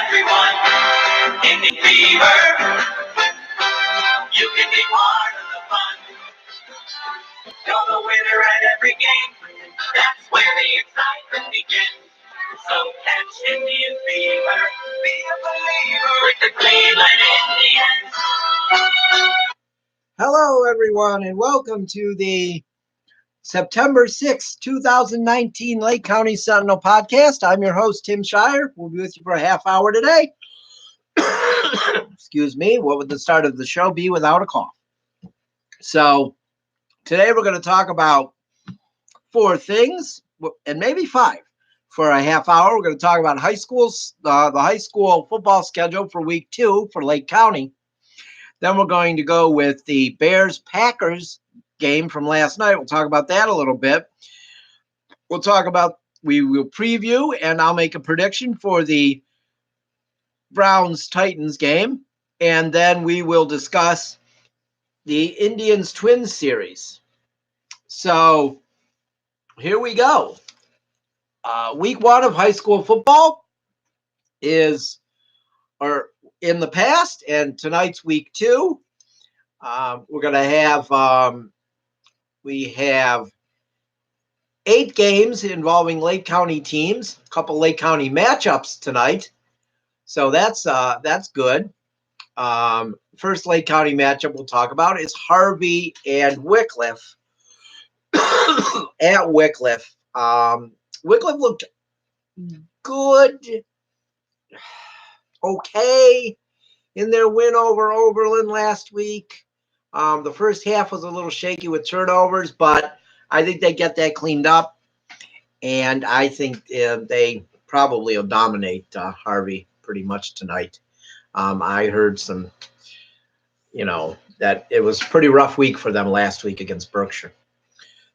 everyone in the fever. You can be part of the fun. You're the winner at every game. That's where the excitement begins. So catch Indian fever. Be a believer with the Cleveland Indians. Hello, everyone, and welcome to the September 6th, 2019 Lake County Sentinel podcast. I'm your host, Tim Shirer. We'll be with you for a half hour today. Excuse me. What would the start of the show be without a cough? So today we're going to talk about four things, and maybe five. For a half hour, we're going to talk about the high school football schedule for week 2 for Lake County. Then we're going to go with the Bears-Packers game from last night. We'll talk about that a little bit. We will preview, and I'll make a prediction for the Browns-Titans game. And then we will discuss the Indians-Twins series. So here we go. Week 1 of high school football is in the past, and tonight's week 2. We're going to have we have 8 games involving Lake County teams, a couple Lake County matchups tonight. So that's good. First Lake County matchup we'll talk about is Harvey and Wickliffe. At Wickliffe. Wickliffe looked good, okay, in their win over Oberlin last week. The first half was a little shaky with turnovers, but I think they get that cleaned up, and I think they probably will dominate Harvey pretty much tonight. I heard some, that it was a pretty rough week for them last week against Berkshire.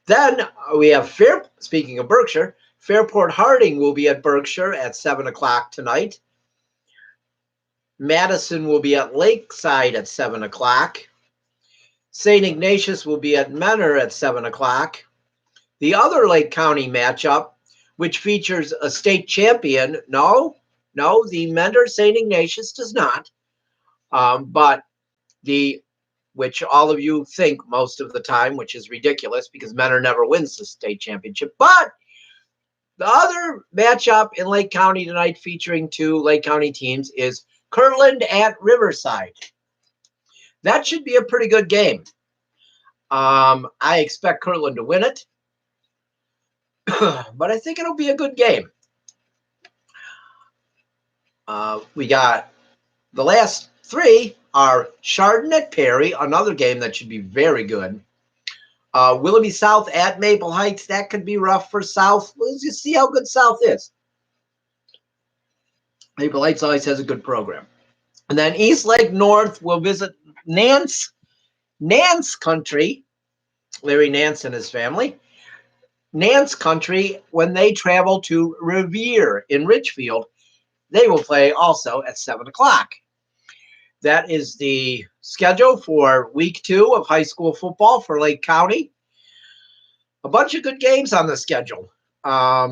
Then we have speaking of Berkshire, Fairport Harding will be at Berkshire at 7 o'clock tonight. Madison will be at Lakeside at 7 o'clock. St. Ignatius will be at Menor at 7 o'clock. The other Lake County matchup, which features a state champion, no, the Menor St. Ignatius does not, but which all of you think most of the time, which is ridiculous because Menor never wins the state championship. But the other matchup in Lake County tonight featuring 2 Lake County teams is Kirtland at Riverside. That should be a pretty good game. I expect Kirtland to win it, but I think it'll be a good game. We got the last 3 are Chardon at Perry, another game that should be very good. Willoughby South at Maple Heights, that could be rough for South. Let's just see how good South is. Maple Heights always has a good program. And then East Lake North will visit Nance Country, Larry Nance and his family. Nance Country, when they travel to Revere in Richfield, they will play also at 7 o'clock. That is the schedule for week 2 of high school football for Lake County. A bunch of good games on the schedule. I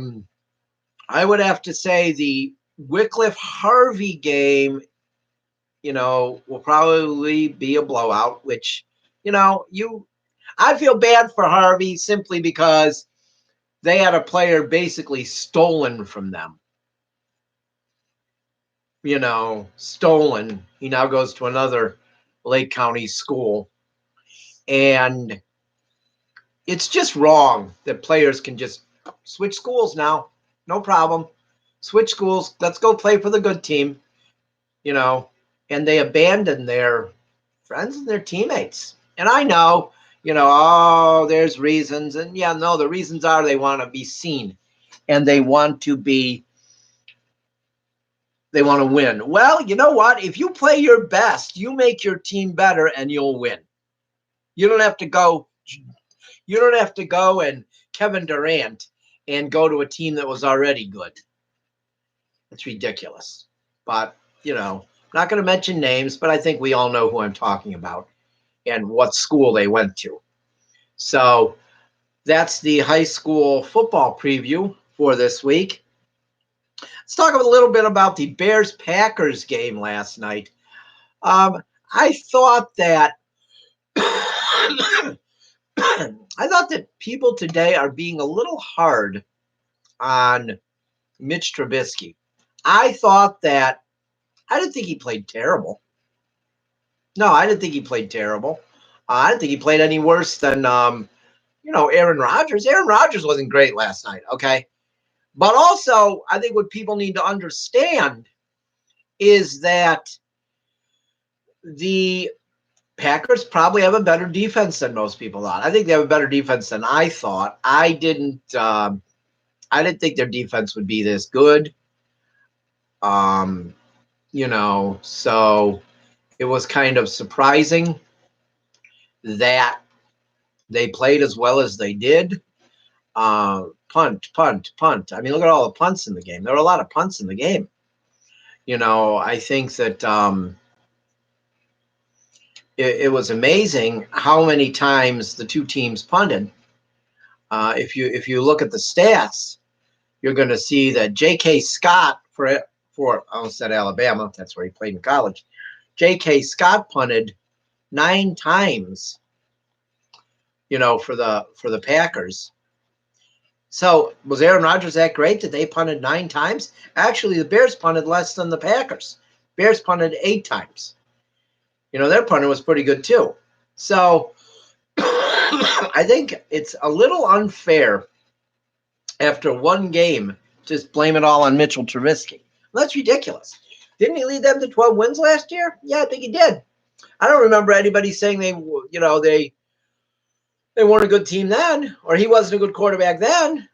would have to say the Wickliffe-Harvey game, will probably be a blowout, which, I feel bad for Harvey simply because they had a player basically stolen from them. Stolen. He now goes to another Lake County school. And it's just wrong that players can just switch schools now. No problem. Switch schools. Let's go play for the good team. And they abandon their friends and their teammates. And I know, there's reasons. And the reasons are they want to be seen. And they want to win. Well, you know what? If you play your best, you make your team better and you'll win. You don't have to go and Kevin Durant and go to a team that was already good. It's ridiculous. But, I'm not going to mention names, but I think we all know who I'm talking about and what school they went to. So that's the high school football preview for this week. Let's talk a little bit about the Bears-Packers game last night. I thought that I thought that people today are being a little hard on Mitch Trubisky. I thought that I didn't think he played terrible. No, I didn't think he played terrible. I didn't think he played any worse than Aaron Rodgers. Aaron Rodgers wasn't great last night, okay? But also, I think what people need to understand is that the Packers probably have a better defense than most people thought. I think they have a better defense than I thought. I didn't think their defense would be this good. So it was kind of surprising that they played as well as they did. Punt. I mean, look at all the punts in the game. There were a lot of punts in the game. I think that it was amazing how many times the two teams punted. If you look at the stats, you're going to see that J.K. Scott for I almost said Alabama. That's where he played in college. J.K. Scott punted 9 times. For the Packers. So was Aaron Rodgers that great that they punted 9 times? Actually, the Bears punted less than the Packers. Bears punted 8 times. Their punter was pretty good too. So I think it's a little unfair after one game just blame it all on Mitchell Trubisky. Well, that's ridiculous. Didn't he lead them to 12 wins last year? Yeah, I think he did. I don't remember anybody saying they weren't a good team then, or he wasn't a good quarterback then.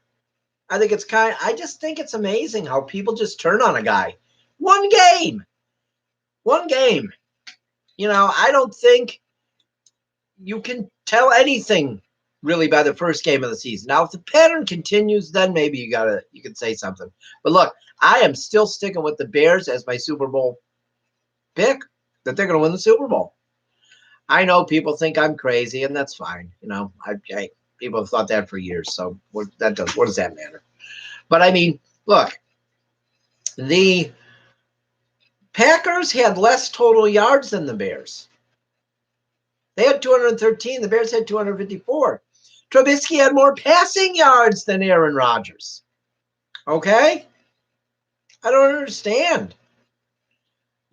I just think it's amazing how people just turn on a guy. One game. I don't think you can tell anything really by the first game of the season. Now, if the pattern continues, then maybe you can say something. But look, I am still sticking with the Bears as my Super Bowl pick, that they're going to win the Super Bowl. I know people think I'm crazy, and that's fine. People have thought that for years, so what does that matter? But I mean, look, the Packers had less total yards than the Bears. They had 213. The Bears had 254. Trubisky had more passing yards than Aaron Rodgers. Okay? I don't understand.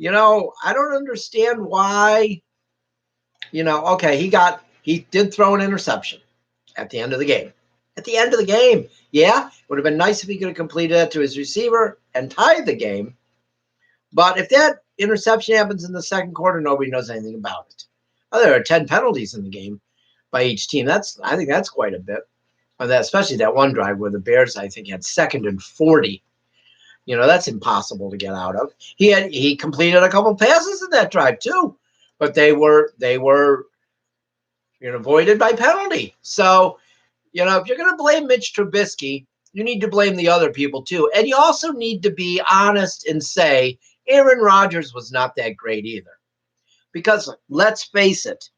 I don't understand why. Okay, he did throw an interception at the end of the game. Yeah, it would have been nice if he could have completed it to his receiver and tied the game. But if that interception happens in the second quarter, nobody knows anything about it. There are 10 penalties in the game by each team. I think that's quite a bit. Especially that one drive where the Bears, I think, had 2nd and 40. That's impossible to get out of. He completed a couple passes in that drive too, but they were voided by penalty. So, if you're going to blame Mitch Trubisky, you need to blame the other people too. And you also need to be honest and say Aaron Rodgers was not that great either. Because let's face it,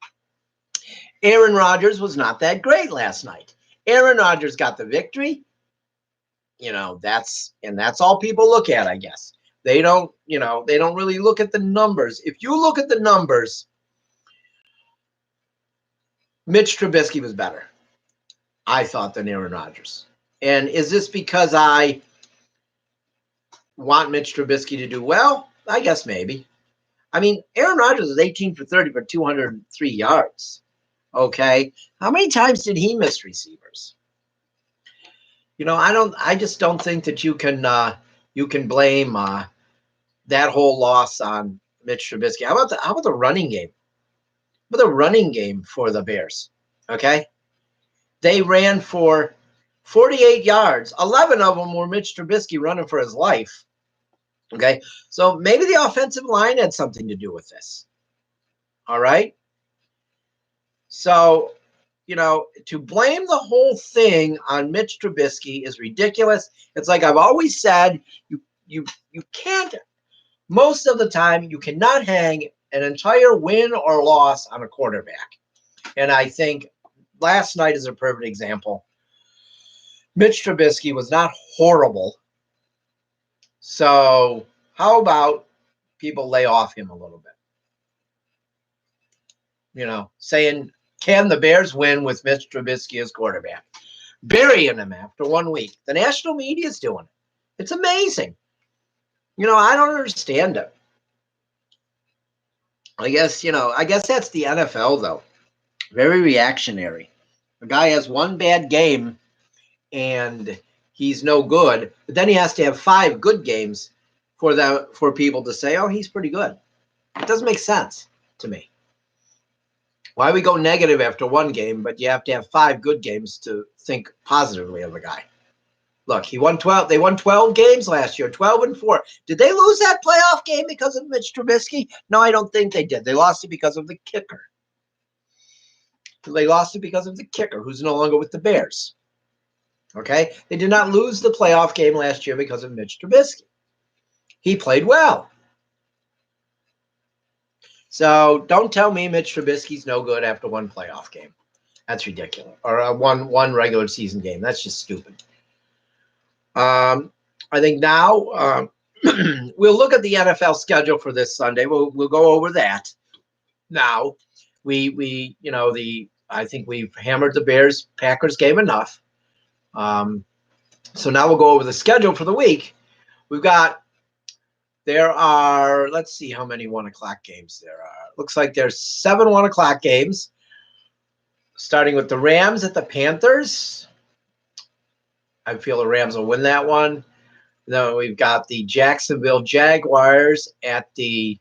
Aaron Rodgers was not that great last night. Aaron Rodgers got the victory. That's all people look at, I guess. They don't really look at the numbers. If you look at the numbers, Mitch Trubisky was better, I thought, than Aaron Rodgers. And is this because I want Mitch Trubisky to do well? I guess maybe. I mean, Aaron Rodgers was 18 for 30 for 203 yards. Okay. How many times did he miss receivers? I just don't think that you can blame that whole loss on Mitch Trubisky. How about the running game? How about the running game for the Bears? Okay. They ran for 48 yards. 11 of them were Mitch Trubisky running for his life. Okay. So maybe the offensive line had something to do with this. All right. So, to blame the whole thing on Mitch Trubisky is ridiculous. It's like I've always said, you can't, most of the time, you cannot hang an entire win or loss on a quarterback. And I think last night is a perfect example. Mitch Trubisky was not horrible. So how about people lay off him a little bit? Saying, can the Bears win with Mitch Trubisky as quarterback? Burying him after 1 week. The national media is doing it. It's amazing. I don't understand it. I guess that's the NFL, though. Very reactionary. A guy has one bad game and he's no good, but then he has to have 5 good games for people to say, oh, he's pretty good. It doesn't make sense to me. Why we go negative after 1 game, but you have to have 5 good games to think positively of a guy? Look, he won 12. They won 12 games last year, 12-4. Did they lose that playoff game because of Mitch Trubisky? No, I don't think they did. They lost it because of the kicker. They lost it because of the kicker, who's no longer with the Bears. Okay? They did not lose the playoff game last year because of Mitch Trubisky. He played well. So don't tell me Mitch Trubisky's no good after 1 playoff game. That's ridiculous. Or one regular season game. That's just stupid. I think now we'll look at the NFL schedule for this Sunday. We'll go over that. Now I think we've hammered the Bears-Packers game enough. So now we'll go over the schedule for the week. There are, let's see how many 1 o'clock games there are. Looks like there's 7 1 o'clock games, starting with the Rams at the Panthers. I feel the Rams will win that one. Then we've got the Jacksonville Jaguars at the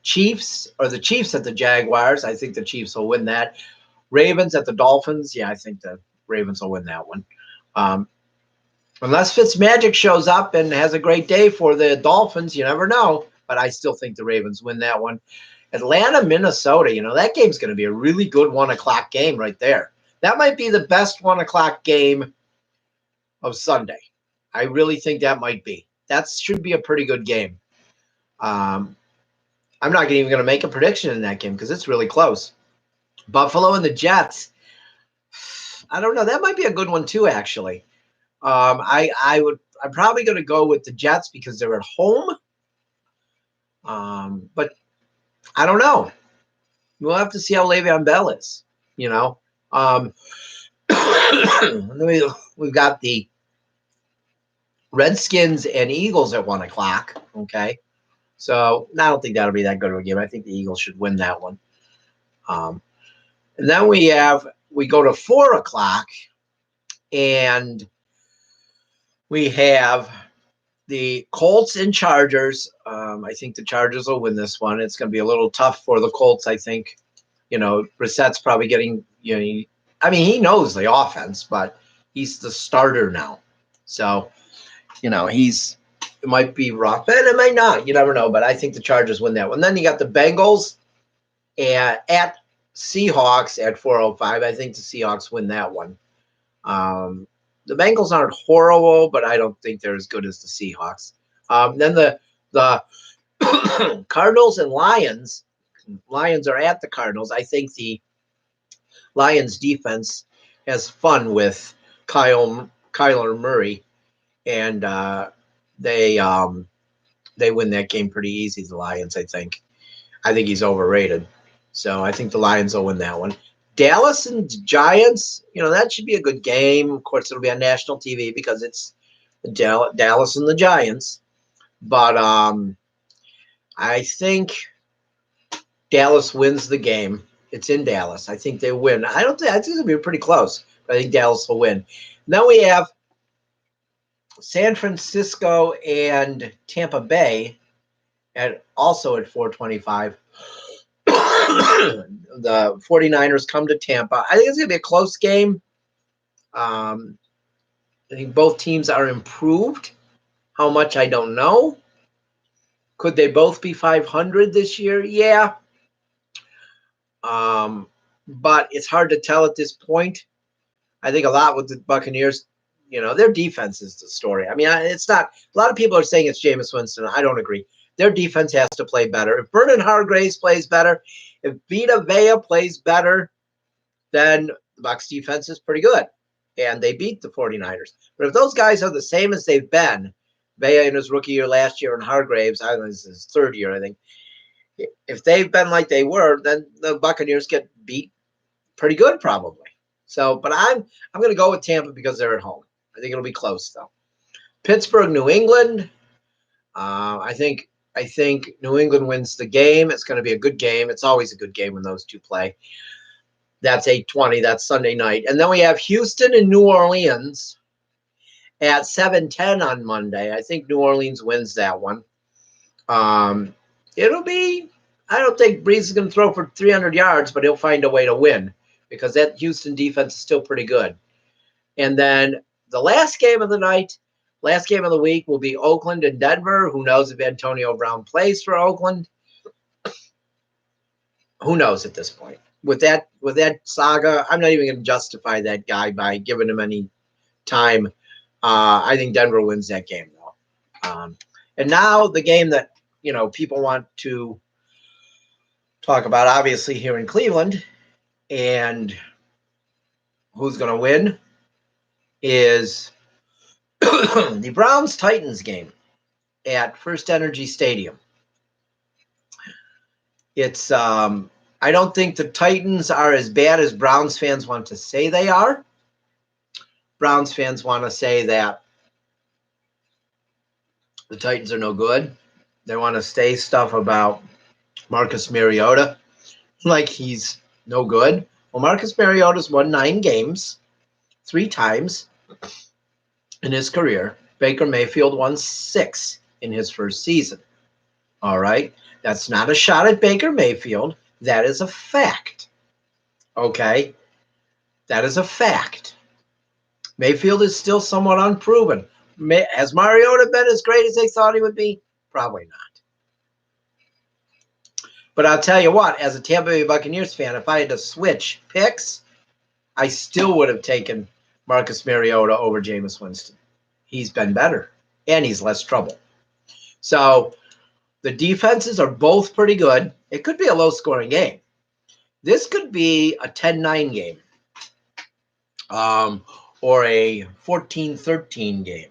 Chiefs, or the Chiefs at the Jaguars. I think the Chiefs will win that. Ravens at the Dolphins. Yeah, I think the Ravens will win that one. Unless Fitzmagic shows up and has a great day for the Dolphins, you never know. But I still think the Ravens win that one. Atlanta, Minnesota. That game's going to be a really good 1 o'clock game right there. That might be the best 1 o'clock game of Sunday. I really think that might be. That should be a pretty good game. I'm not even going to make a prediction in that game because it's really close. Buffalo and the Jets. I don't know. That might be a good one too, actually. I'm probably going to go with the Jets because they're at home. But I don't know. We'll have to see how Le'Veon Bell is. We've got the Redskins and Eagles at 1 o'clock. Okay. So I don't think that'll be that good of a game. I think the Eagles should win that one. And then we go to 4 o'clock and we have the Colts and Chargers. I think the Chargers will win this one. It's going to be a little tough for the Colts, I think. Brissett's probably getting, he knows the offense, but he's the starter now. So, it might be rough, and it might not. You never know, but I think the Chargers win that one. Then you got the Bengals at Seahawks at 4:05. I think the Seahawks win that one. The Bengals aren't horrible, but I don't think they're as good as the Seahawks. Then the Cardinals and Lions. Lions are at the Cardinals. I think the Lions defense has fun with Kyler Murray, and they win that game pretty easy. The Lions, I think. I think he's overrated, so I think the Lions will win that one. Dallas and Giants, that should be a good game. Of course, it'll be on national TV because it's Dallas and the Giants. But I think Dallas wins the game. It's in Dallas. I think they win. I think it'll be pretty close, but I think Dallas will win. Now we have San Francisco and Tampa Bay also at 4:25. The 49ers come to Tampa. I think it's going to be a close game. I think both teams are improved. How much, I don't know. Could they both be 500 this year? Yeah. But it's hard to tell at this point. I think a lot with the Buccaneers, their defense is the story. It's not – a lot of people are saying it's Jameis Winston. I don't agree. Their defense has to play better. If Vernon Hargreaves plays better, if Vita Vea plays better, then the Bucs defense is pretty good. And they beat the 49ers. But if those guys are the same as they've been, Vea in his rookie year last year, and Hargraves, I think this is his third year, I think. If they've been like they were, then the Buccaneers get beat pretty good, probably. So, but I'm going to go with Tampa because they're at home. I think it'll be close though. Pittsburgh, New England. I think New England wins the game. It's going to be a good game. It's always a good game when those two play. That's 8:20. That's Sunday night, and then we have Houston and New Orleans at 7:10 on Monday. I think New Orleans wins that one. It'll be. I don't think Breeze is going to throw for 300 yards, but he'll find a way to win because that Houston defense is still pretty good. And then the last game of the night, last game of the week will be Oakland and Denver. Who knows if Antonio Brown plays for Oakland? Who knows at this point? With that saga, I'm not even going to justify that guy by giving him any time. I think Denver wins that game, though. And now the game that people want to talk about, obviously here in Cleveland, and who's going to win is the Browns-Titans game at First Energy Stadium. It's I don't think the Titans are as bad as Browns fans want to say they are. Browns fans want to say that the Titans are no good. They want to say stuff about Marcus Mariota like he's no good. Well, Marcus Mariota's won 9 games 3 times in his career. Baker Mayfield won 6 in his first season. All right? That's not a shot at Baker Mayfield. That is a fact. Okay? That is a fact. Mayfield is still somewhat unproven. Has Mariota been as great as they thought he would be? Probably not. But I'll tell you what, as a Tampa Bay Buccaneers fan, if I had to switch picks, I still would have taken Marcus Mariota over Jameis Winston. He's been better, and he's less trouble. So the defenses are both pretty good. It could be a low-scoring game. This could be a 10-9 game or a 14-13 game,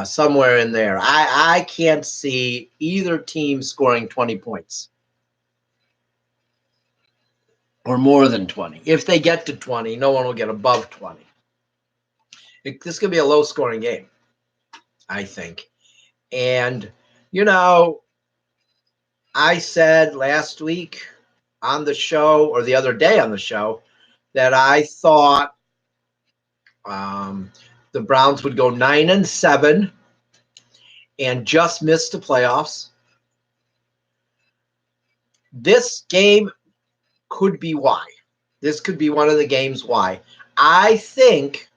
somewhere in there. I can't see either team scoring 20 points or more than 20. If they get to 20, no one will get above 20. This could be a low-scoring game, I think. And, I said last week on the show, or the other day on the show, that I thought the Browns would go 9-7 and just miss the playoffs. This game could be why. This could be one of the games why. I think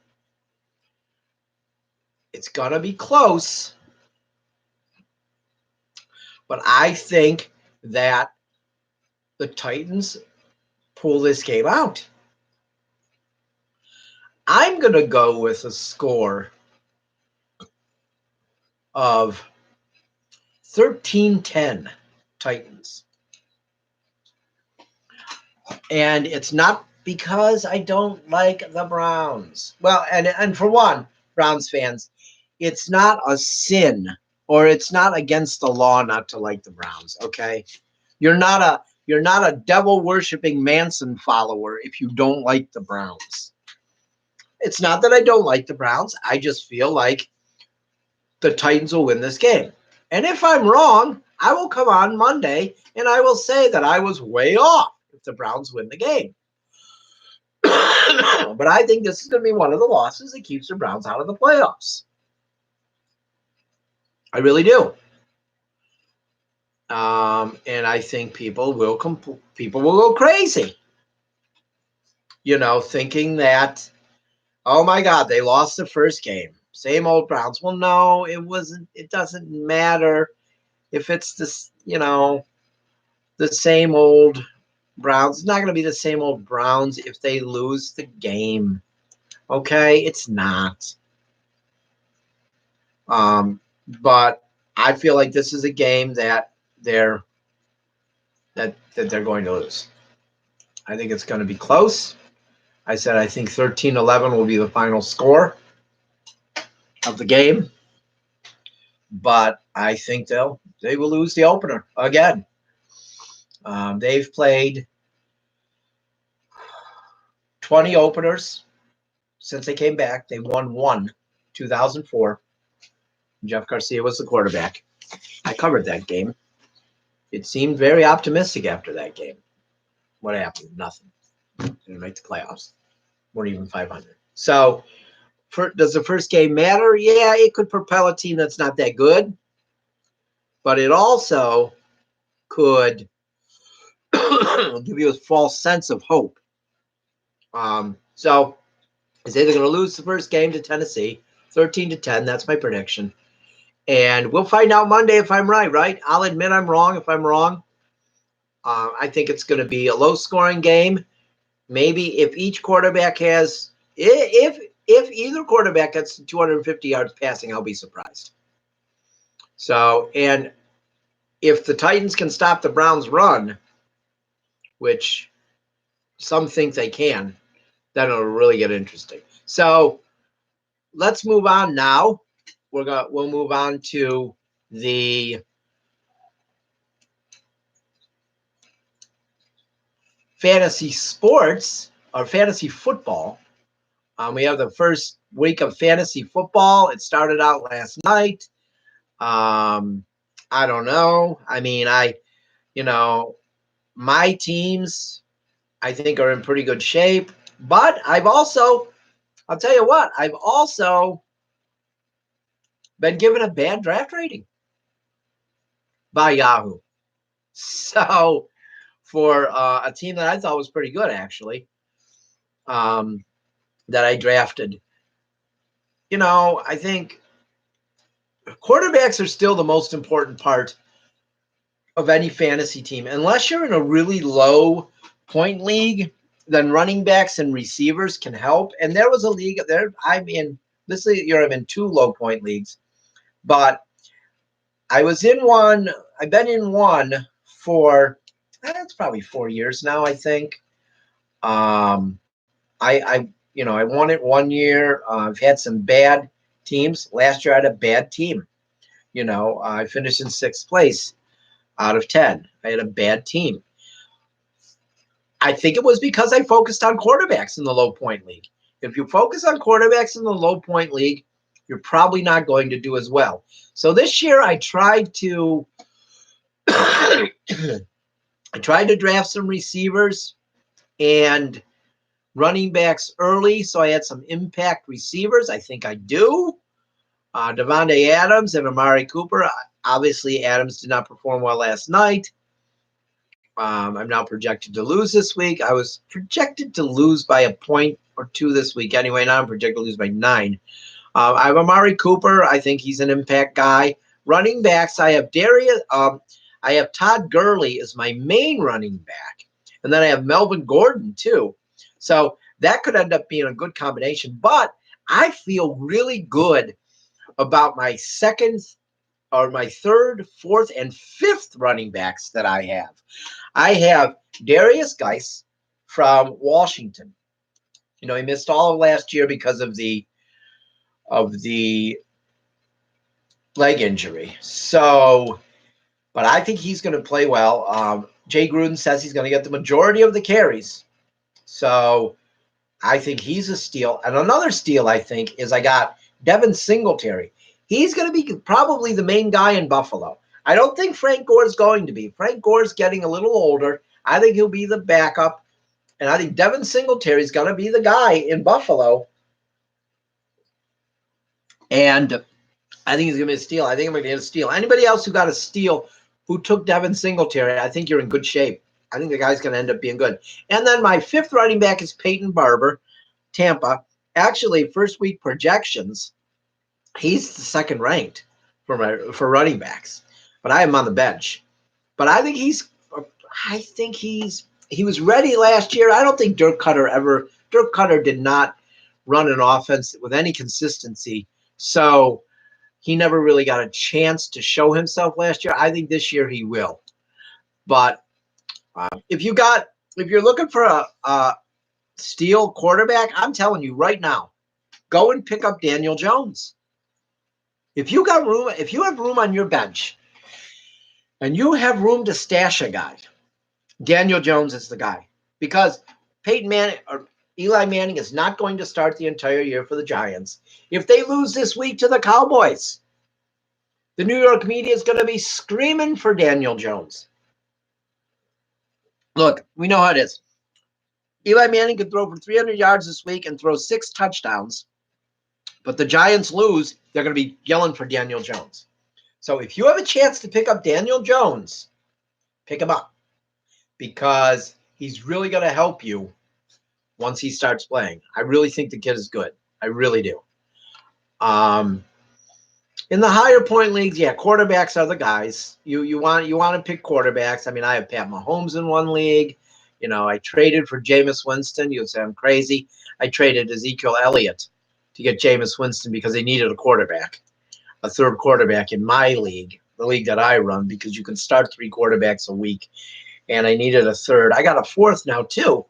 it's going to be close, but I think that the Titans pull this game out. I'm going to go with a score of 13-10 Titans. And it's not because I don't like the Browns. Well, and for one, Browns fans, it's not a sin or it's not against the law not to like the Browns, okay? You're not a devil-worshiping Manson follower if you don't like the Browns. It's not that I don't like the Browns. I just feel like the Titans will win this game. And if I'm wrong, I will come on Monday and I will say that I was way off if the Browns win the game. But I think this is going to be one of the losses that keeps the Browns out of the playoffs. I really do. And I think people will go crazy. Thinking that, oh my God, they lost the first game. Same old Browns. Well, no, it wasn't. It doesn't matter if it's this, the same old Browns. It's not going to be the same old Browns if they lose the game. Okay, it's not. But I feel like this is a game that they're going to lose. I think it's going to be close. I said I think 13-11 will be the final score of the game. but I think they will lose the opener again. They've played 20 openers since they came back. They won one, 2004. Jeff Garcia was the quarterback. I covered that game. It seemed very optimistic after that game. What happened? Nothing. Didn't make the playoffs. Weren't even 500. So, does the first game matter? Yeah, it could propel a team that's not that good, but it also could give you a false sense of hope. So, I say they're going to lose the first game to Tennessee, 13-10. That's my prediction. And we'll find out Monday if I'm right, right? I'll admit I'm wrong if I'm wrong. I think it's going to be a low-scoring game. Maybe if each quarterback has, if either quarterback gets 250 yards passing, I'll be surprised. So, and if the Titans can stop the Browns' run, which some think they can, then it'll really get interesting. So, let's move on now. We'll move on to the fantasy sports or fantasy football. We have the first week of fantasy football. It started out last night. I don't know. I mean, my teams, I think, are in pretty good shape. But I'll tell you what, I've also been given a bad draft rating by Yahoo. So for a team that I thought was pretty good, actually, that I drafted, I think quarterbacks are still the most important part of any fantasy team. Unless you're in a really low point league, then running backs and receivers can help. And there was a league there. I'm in two low point leagues, but I was in one. I've been in one for that's probably 4 years now, I think. I won it 1 year. I've had some bad teams. Last year I had a bad team. I finished in 6th place out of 10. I had a bad team. I think it was because I focused on quarterbacks in the low point league. If you focus on quarterbacks in the low point league, you're probably not going to do as well. So this year I tried to draft some receivers and running backs early, so I had some impact receivers. I think I do. Devontae Adams and Amari Cooper. Obviously, Adams did not perform well last night. I'm now projected to lose this week. I was projected to lose by a point or two this week anyway. Now I'm projected to lose by 9. I have Amari Cooper. I think he's an impact guy. Running backs, I have I have Todd Gurley as my main running back. And then I have Melvin Gordon too. So that could end up being a good combination. But I feel really good about my second or my third, fourth, and fifth running backs that I have. I have Darius Geis from Washington. He missed all of last year because of the leg injury. So, but I think he's going to play well. Jay Gruden says he's going to get the majority of the carries. So I think he's a steal. And another steal, I think, is I got Devin Singletary. He's going to be probably the main guy in Buffalo. I don't think Frank Gore's going to be. Frank Gore's getting a little older. I think he'll be the backup. And I think Devin Singletary is going to be the guy in Buffalo. And I think he's going to be a steal. I think I'm going to get a steal. Anybody else who got a steal who took Devin Singletary, I think you're in good shape. I think the guy's going to end up being good. And then my fifth running back is Peyton Barber, Tampa. Actually, first week projections, he's the second ranked for running backs. But I have him on the bench. But I think he was ready last year. I don't think Dirk Cutter did not run an offense with any consistency. So he never really got a chance to show himself last year. I think this year he will. But if you're looking for a steal quarterback, I'm telling you right now, go and pick up Daniel Jones. If you got room, if you have room on your bench and you have room to stash a guy, Daniel Jones is the guy, because Peyton Manning or Eli Manning is not going to start the entire year for the Giants. If they lose this week to the Cowboys, the New York media is going to be screaming for Daniel Jones. Look, we know how it is. Eli Manning could throw for 300 yards this week and throw 6 touchdowns, but the Giants lose, they're going to be yelling for Daniel Jones. So if you have a chance to pick up Daniel Jones, pick him up, because he's really going to help you once he starts playing. I really think the kid is good. I really do. In the higher point leagues, yeah, quarterbacks are the guys. You want to pick quarterbacks. I mean, I have Pat Mahomes in one league. You know, I traded for Jameis Winston. You'll say I'm crazy. I traded Ezekiel Elliott to get Jameis Winston because they needed a quarterback, a third quarterback in my league, the league that I run, because you can start 3 quarterbacks a week, and I needed a third. I got a fourth now too,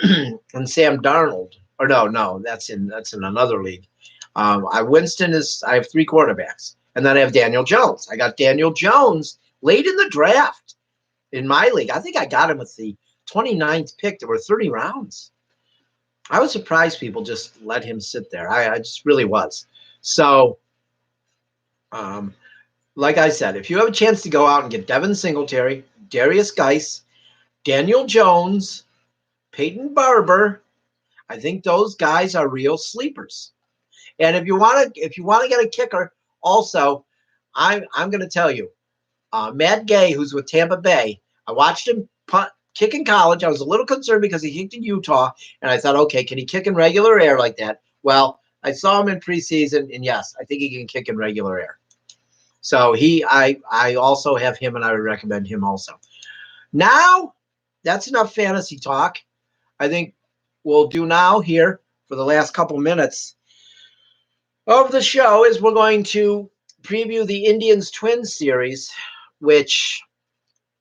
and Sam Darnold. Or no, that's in another league. I have 3 quarterbacks, and then I have Daniel Jones. I got Daniel Jones late in the draft in my league. I think I got him with the 29th pick. There were 30 rounds. I was surprised people just let him sit there. I just really was. So, like I said, if you have a chance to go out and get Devin Singletary, Darius Geis, Daniel Jones, Peyton Barber, I think those guys are real sleepers. And if you want to get a kicker, also, I'm going to tell you, Matt Gay, who's with Tampa Bay, I watched him kick in college. I was a little concerned because he kicked in Utah, and I thought, okay, can he kick in regular air like that? Well, I saw him in preseason, and yes, I think he can kick in regular air. So I also have him, and I would recommend him also. Now, that's enough fantasy talk. I think we'll do now here for the last couple minutes of the show is we're going to preview the Indians Twins series, which,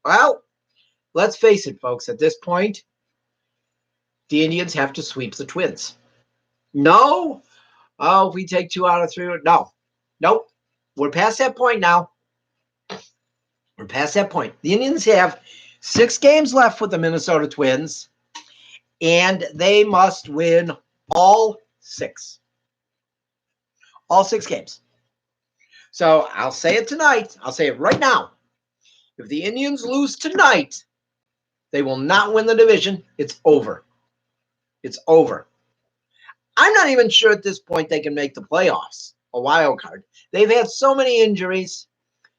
well, let's face it, folks, at this point, the Indians have to sweep the Twins. No, if we take 2 out of 3, no, nope. We're past that point now. We're past that point. The Indians have 6 games left with the Minnesota Twins, and they must win all 6. All 6 games. So I'll say it tonight. I'll say it right now. If the Indians lose tonight, they will not win the division. It's over. It's over. I'm not even sure at this point they can make the playoffs, a wild card. They've had so many injuries.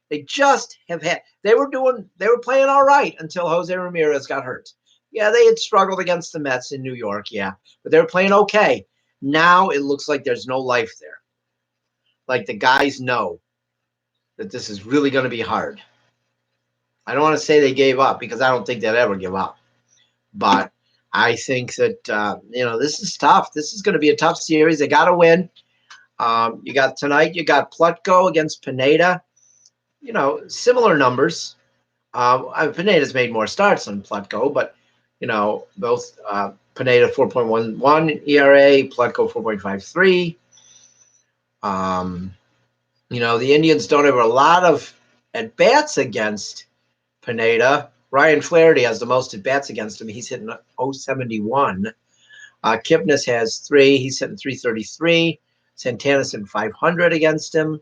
They just have had. They were playing all right until Jose Ramirez got hurt. Yeah, they had struggled against the Mets in New York, yeah, but they were playing okay. Now it looks like there's no life there. Like the guys know that this is really going to be hard. I don't want to say they gave up because I don't think they'd ever give up. But I think that, this is tough. This is going to be a tough series. They got to win. You got Plutko against Pineda. Similar numbers. Pineda's made more starts than Plutko, but, both Pineda 4.11 ERA, Plutko 4.53. The Indians don't have a lot of at-bats against Pineda. Ryan Flaherty has the most at-bats against him. He's hitting .071. Kipnis has 3. He's hitting .333. Santana's hitting .500 against him.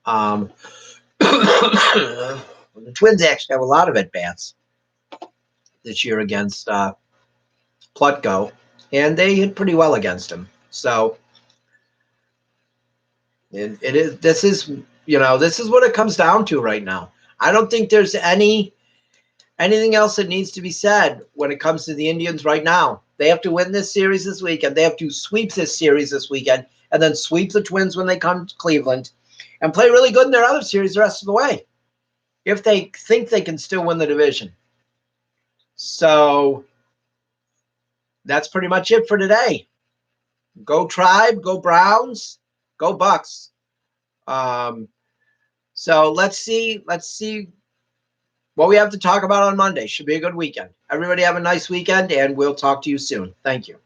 The Twins actually have a lot of at-bats this year against Plutko, and they hit pretty well against him. So this is what it comes down to right now. I don't think there's anything else that needs to be said when it comes to the Indians right now. They have to win this series this weekend. They have to sweep this series this weekend and then sweep the Twins when they come to Cleveland and play really good in their other series the rest of the way if they think they can still win the division. So that's pretty much it for today. Go Tribe, go Browns, go Bucks. So let's see what we have to talk about on Monday. Should be a good weekend. Everybody have a nice weekend, and we'll talk to you soon. Thank you.